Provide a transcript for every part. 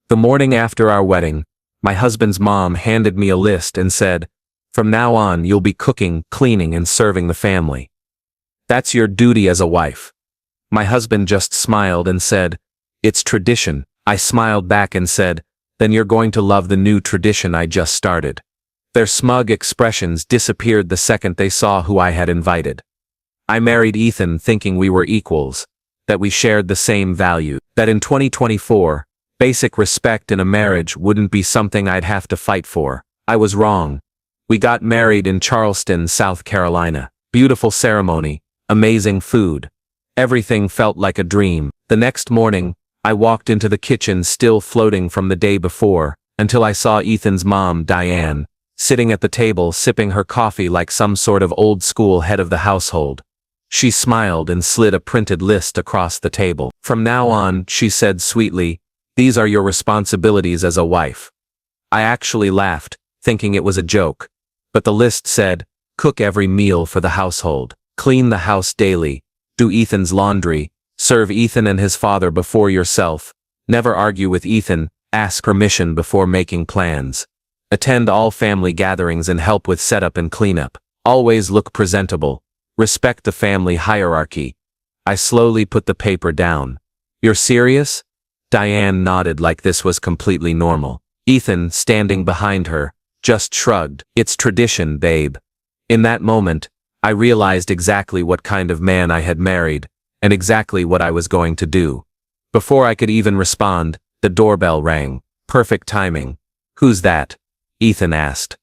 The morning after our wedding, my husband's mom handed me a list and said, "From now on, you'll be cooking, cleaning, and serving the family. That's your duty as a wife." My husband just smiled and said, "It's tradition." I smiled back and said, "Then you're going to love the new tradition I just started." Their smug expressions disappeared the second they saw who I had invited. I married Ethan thinking we were equals, that we shared the same value, that in 2024, basic respect in a marriage wouldn't be something I'd have to fight for. I was wrong. We got married in Charleston, South Carolina. Beautiful ceremony, amazing food. Everything felt like a dream. The next morning, I walked into the kitchen still floating from the day before, until I saw Ethan's mom, Diane, sitting at the table sipping her coffee like some sort of old-school head of the household. She smiled and slid a printed list across the table. "From now on," she said sweetly, "these are your responsibilities as a wife." I actually laughed, thinking it was a joke. But the list said, cook every meal for the household, clean the house daily, do Ethan's laundry, serve Ethan and his father before yourself, never argue with Ethan, ask permission before making plans. Attend all family gatherings and help with setup and cleanup. Always look presentable. Respect the family hierarchy. I slowly put the paper down. "You're serious?" Diane nodded like this was completely normal. Ethan, standing behind her, just shrugged. "It's tradition, babe." In that moment, I realized exactly what kind of man I had married, and exactly what I was going to do. Before I could even respond, the doorbell rang. Perfect timing. "Who's that?" Ethan asked.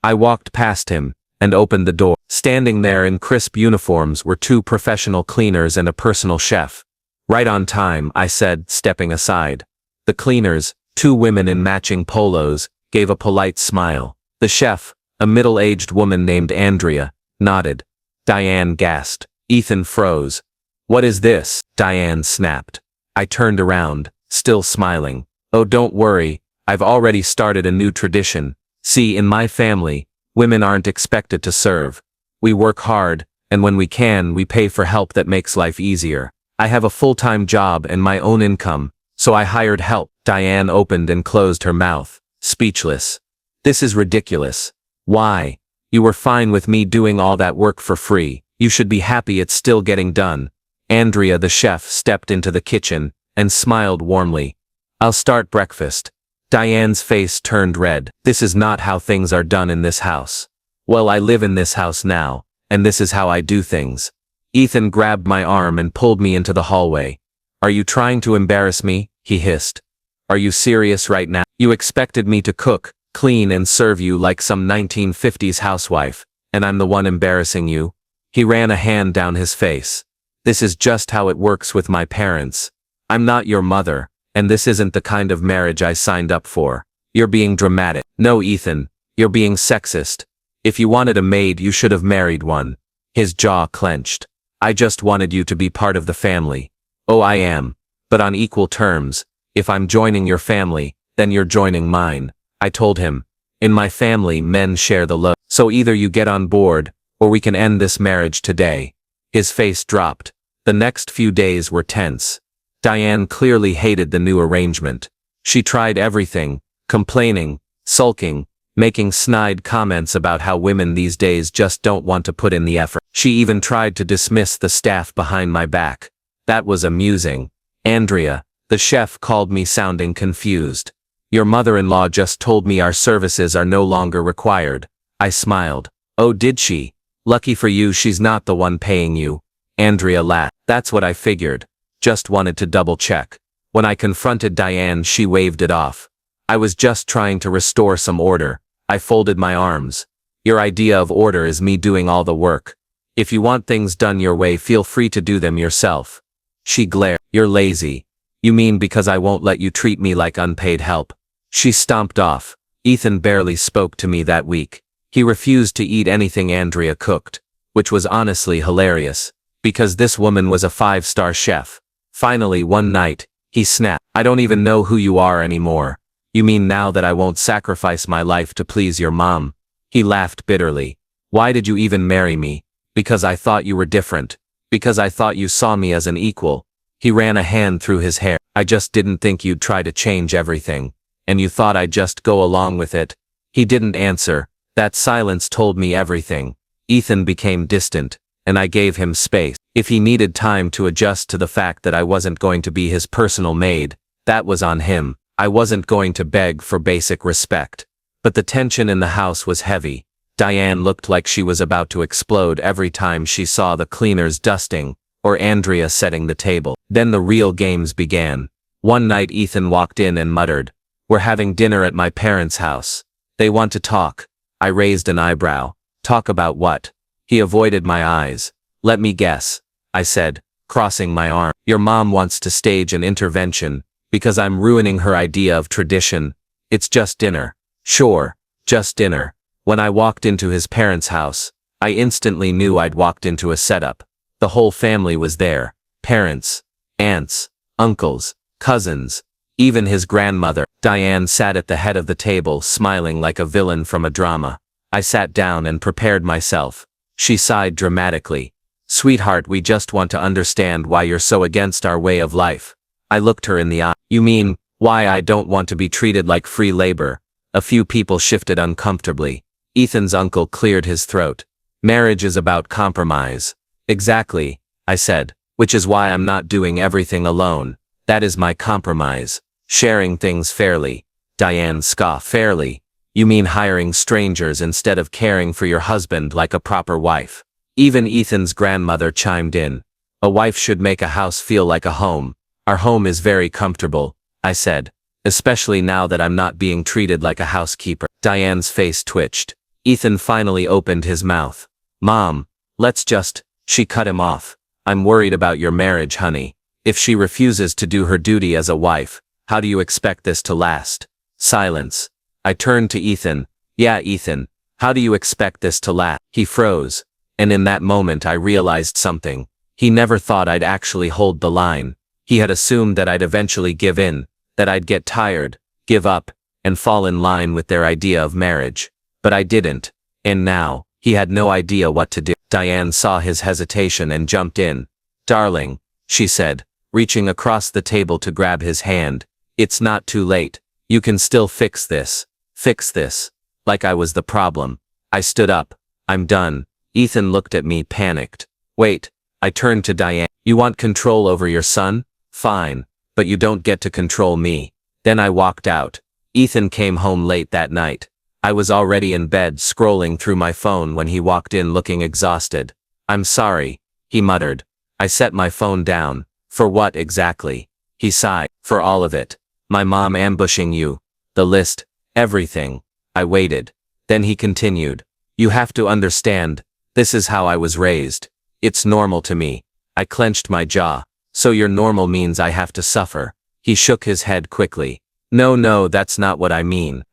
I walked past him, and opened the door. Standing there in crisp uniforms were two professional cleaners and a personal chef. "Right on time," I said, stepping aside. The cleaners, two women in matching polos, gave a polite smile. The chef, a middle-aged woman named Andrea, nodded. Diane gasped. Ethan froze. "What is this?" Diane snapped. I turned around, still smiling. "Oh, don't worry, I've already started a new tradition. See, in my family, women aren't expected to serve. We work hard, and when we can, we pay for help that makes life easier. I have a full-time job and my own income, so I hired help." Diane opened and closed her mouth, speechless. "This is ridiculous. Why? You were fine with me doing all that work for free. You should be happy it's still getting done." Andrea, the chef, stepped into the kitchen and smiled warmly. "I'll start breakfast." Diane's face turned red. "This is not how things are done in this house." "Well, I live in this house now, and this is how I do things." Ethan grabbed my arm and pulled me into the hallway. "Are you trying to embarrass me?" he hissed. "Are you serious right now? You expected me to cook, clean, and serve you like some 1950s housewife, and I'm the one embarrassing you?" He ran a hand down his face. "This is just how it works with my parents. I'm not your mother, and this isn't the kind of marriage I signed up for. You're being dramatic." "No, Ethan, you're being sexist. If you wanted a maid, you should have married one." His jaw clenched. "I just wanted you to be part of the family." "Oh, I am. But on equal terms. If I'm joining your family, then you're joining mine," I told him. "In my family, men share the load. So either you get on board, or we can end this marriage today." His face dropped. The next few days were tense. Diane clearly hated the new arrangement. She tried everything, complaining, sulking, making snide comments about how women these days just don't want to put in the effort. She even tried to dismiss the staff behind my back. That was amusing. Andrea, the chef, called me sounding confused. "Your mother-in-law just told me our services are no longer required." I smiled. "Oh, did she? Lucky for you she's not the one paying you." Andrea laughed. "That's what I figured. Just wanted to double-check." When I confronted Diane, she waved it off. "I was just trying to restore some order." I folded my arms. "Your idea of order is me doing all the work. If you want things done your way, feel free to do them yourself." She glared. "You're lazy. You mean because I won't let you treat me like unpaid help?" She stomped off. Ethan barely spoke to me that week. He refused to eat anything Andrea cooked, which was honestly hilarious, because this woman was a 5-star chef. Finally, one night, he snapped. "I don't even know who you are anymore. You mean now that I won't sacrifice my life to please your mom?" He laughed bitterly. "Why did you even marry me? Because I thought you were different. Because I thought you saw me as an equal." He ran a hand through his hair. I just didn't think you'd try to change everything. And you thought I'd just go along with it. He didn't answer. That silence told me everything. Ethan became distant, and I gave him space. If he needed time to adjust to the fact that I wasn't going to be his personal maid, that was on him. I wasn't going to beg for basic respect. But the tension in the house was heavy. Diane looked like she was about to explode every time she saw the cleaners dusting, or Andrea setting the table. Then the real games began. One night Ethan walked in and muttered, "We're having dinner at my parents' house. They want to talk." I raised an eyebrow. "Talk about what?" He avoided my eyes. "Let me guess," I said, crossing my arm. "Your mom wants to stage an intervention, because I'm ruining her idea of tradition. It's just dinner." "Sure, just dinner." When I walked into his parents' house, I instantly knew I'd walked into a setup. The whole family was there. Parents, aunts, uncles, cousins, even his grandmother. Diane sat at the head of the table smiling like a villain from a drama. I sat down and prepared myself. She sighed dramatically. "Sweetheart, we just want to understand why you're so against our way of life." I looked her in the eye. "You mean, why I don't want to be treated like free labor?" A few people shifted uncomfortably. Ethan's uncle cleared his throat. "Marriage is about compromise." "Exactly," I said, "which is why I'm not doing everything alone. That is my compromise. Sharing things fairly." Diane scoffed. "Fairly? You mean hiring strangers instead of caring for your husband like a proper wife?" Even Ethan's grandmother chimed in. "A wife should make a house feel like a home. Our home is very comfortable," I said, "especially now that I'm not being treated like a housekeeper." Diane's face twitched. Ethan finally opened his mouth. "Mom, let's just..." She cut him off. "I'm worried about your marriage, honey. If she refuses to do her duty as a wife, how do you expect this to last?" Silence. I turned to Ethan. "Yeah, Ethan, how do you expect this to last?" He froze. And in that moment I realized something. He never thought I'd actually hold the line. He had assumed that I'd eventually give in, that I'd get tired, give up, and fall in line with their idea of marriage. But I didn't. And now, he had no idea what to do. Diane saw his hesitation and jumped in. "Darling," she said, reaching across the table to grab his hand, "it's not too late. You can still fix this. Fix this." Like I was the problem. I stood up. "I'm done." Ethan looked at me panicked. "Wait." I turned to Diane. "You want control over your son? Fine. But you don't get to control me." Then I walked out. Ethan came home late that night. I was already in bed scrolling through my phone when he walked in looking exhausted. "I'm sorry," he muttered. I set my phone down. "For what exactly?" He sighed. "For all of it. My mom ambushing you. The list. Everything." I waited. Then he continued. "You have to understand. This is how I was raised. It's normal to me." I clenched my jaw. "So your normal means I have to suffer?" He shook his head quickly. No, that's not what I mean.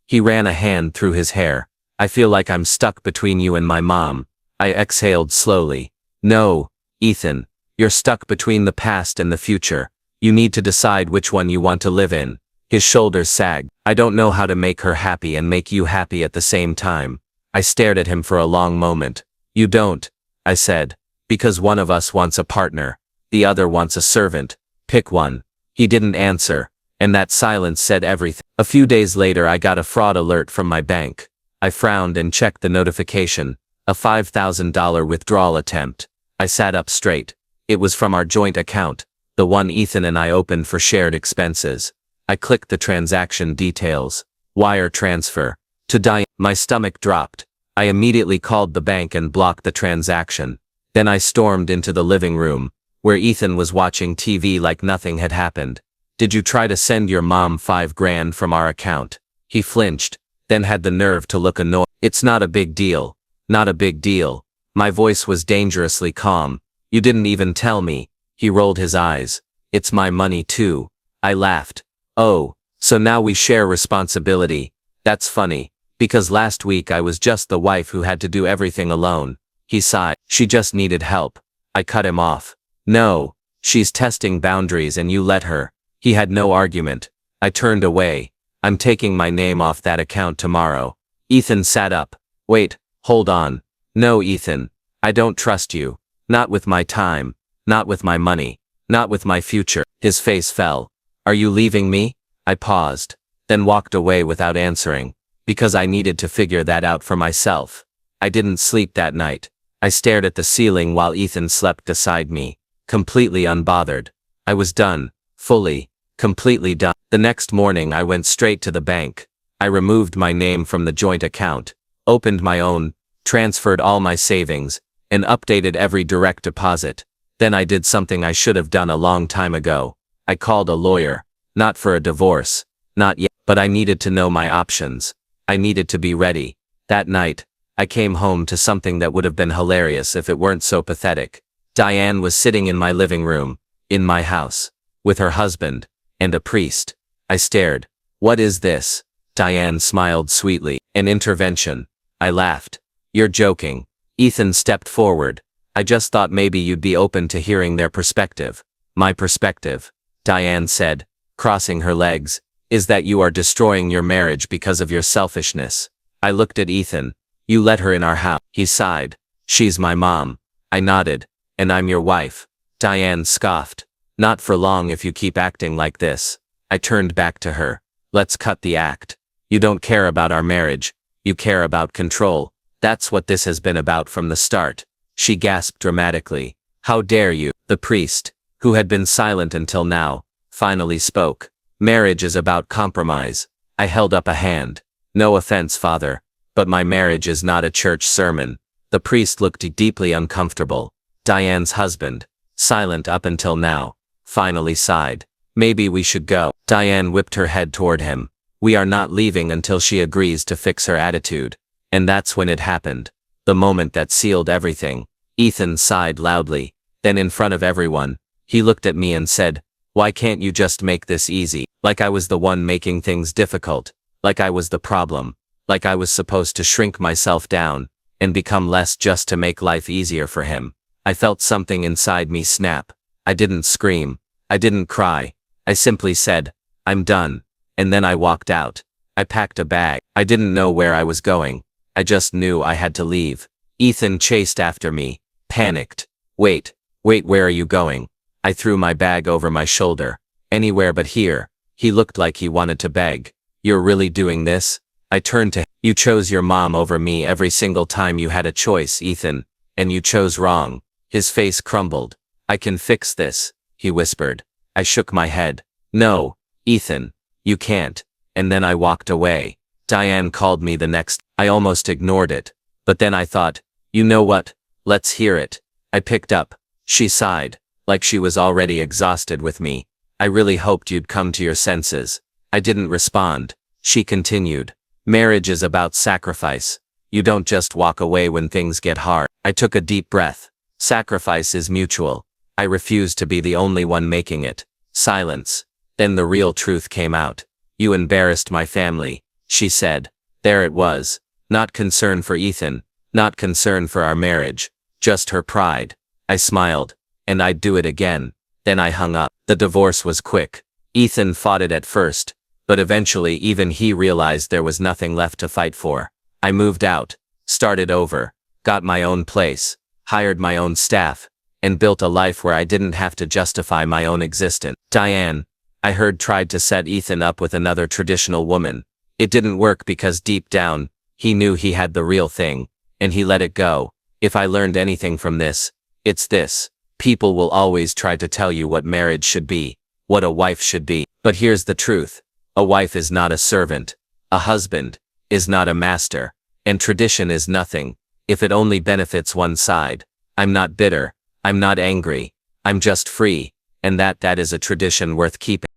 He ran a hand through his hair. "I feel like I'm stuck between you and my mom." I exhaled slowly. "No, Ethan. You're stuck between the past and the future. You need to decide which one you want to live in." His shoulders sagged. "I don't know how to make her happy and make you happy at the same time." I stared at him for a long moment. "You don't," I said, "because one of us wants a partner. The other wants a servant. Pick one." He didn't answer. And that silence said everything. A few days later I got a fraud alert from my bank. I frowned and checked the notification. A $5,000 withdrawal attempt. I sat up straight. It was from our joint account, the one Ethan and I opened for shared expenses. I clicked the transaction details. Wire transfer. To Diane. My stomach dropped. I immediately called the bank and blocked the transaction. Then I stormed into the living room, where Ethan was watching TV like nothing had happened. "Did you try to send your mom $5,000 from our account?" He flinched, then had the nerve to look annoyed. "It's not a big deal. Not a big deal." My voice was dangerously calm. "You didn't even tell me." He rolled his eyes. "It's my money too." I laughed. "Oh, so now we share responsibility. That's funny, because last week I was just the wife who had to do everything alone." He sighed. "She just needed help." I cut him off. "No, she's testing boundaries and you let her." He had no argument. I turned away. "I'm taking my name off that account tomorrow." Ethan sat up. "Wait, hold on. No, Ethan. I don't trust you. Not with my time. Not with my money." Not with my future. His face fell. Are you leaving me? I paused, then walked away without answering, because I needed to figure that out for myself. I didn't sleep that night. I stared at the ceiling while Ethan slept beside me, completely unbothered. I was done, fully, completely done. The next morning I went straight to the bank. I removed my name from the joint account, opened my own, transferred all my savings, and updated every direct deposit. Then I did something I should have done a long time ago. I called a lawyer, not for a divorce, not yet, but I needed to know my options. I needed to be ready. That night, I came home to something that would have been hilarious if it weren't so pathetic. Diane was sitting in my living room, in my house, with her husband, and a priest. I stared. What is this? Diane smiled sweetly. An intervention. I laughed. You're joking. Ethan stepped forward. I just thought maybe you'd be open to hearing their perspective. My perspective, Diane said, crossing her legs, is that you are destroying your marriage because of your selfishness. I looked at Ethan. You let her in our house. He sighed. She's my mom. I nodded. And I'm your wife. Diane scoffed. Not for long if you keep acting like this. I turned back to her. Let's cut the act. You don't care about our marriage. You care about control. That's what this has been about from the start. She gasped dramatically. How dare you? The priest, who had been silent until now, finally spoke. Marriage is about compromise. I held up a hand. No offense, Father, but my marriage is not a church sermon. The priest looked deeply uncomfortable. Diane's husband, silent up until now, finally sighed. Maybe we should go. Diane whipped her head toward him. We are not leaving until she agrees to fix her attitude. And that's when it happened. The moment that sealed everything. Ethan sighed loudly. Then in front of everyone, he looked at me and said, why can't you just make this easy? Like I was the one making things difficult. Like I was the problem. Like I was supposed to shrink myself down and become less just to make life easier for him. I felt something inside me snap. I didn't scream. I didn't cry. I simply said, I'm done. And then I walked out. I packed a bag. I didn't know where I was going. I just knew I had to leave. Ethan chased after me, panicked. Wait, where are you going? I threw my bag over my shoulder. Anywhere but here. He looked like he wanted to beg. You're really doing this? I turned to him. You chose your mom over me every single time you had a choice, Ethan, and you chose wrong. His face crumbled. I can fix this, he whispered. I shook my head. No, Ethan, you can't. And then I walked away. Diane called me the next. I almost ignored it. But then I thought, you know what? Let's hear it. I picked up. She sighed, like she was already exhausted with me. I really hoped you'd come to your senses. I didn't respond. She continued. Marriage is about sacrifice. You don't just walk away when things get hard. I took a deep breath. Sacrifice is mutual. I refused to be the only one making it. Silence. Then the real truth came out. You embarrassed my family, she said. There it was. Not concern for Ethan. Not concern for our marriage. Just her pride. I smiled. And I'd do it again. Then I hung up. The divorce was quick. Ethan fought it at first, but eventually even he realized there was nothing left to fight for. I moved out, started over, got my own place, hired my own staff, and built a life where I didn't have to justify my own existence. Diane, I heard, tried to set Ethan up with another traditional woman. It didn't work because deep down, he knew he had the real thing, and he let it go. If I learned anything from this, it's this. People will always try to tell you what marriage should be, what a wife should be. But here's the truth. A wife is not a servant. A husband is not a master. And tradition is nothing if it only benefits one side. I'm not bitter. I'm not angry. I'm just free. And that is a tradition worth keeping.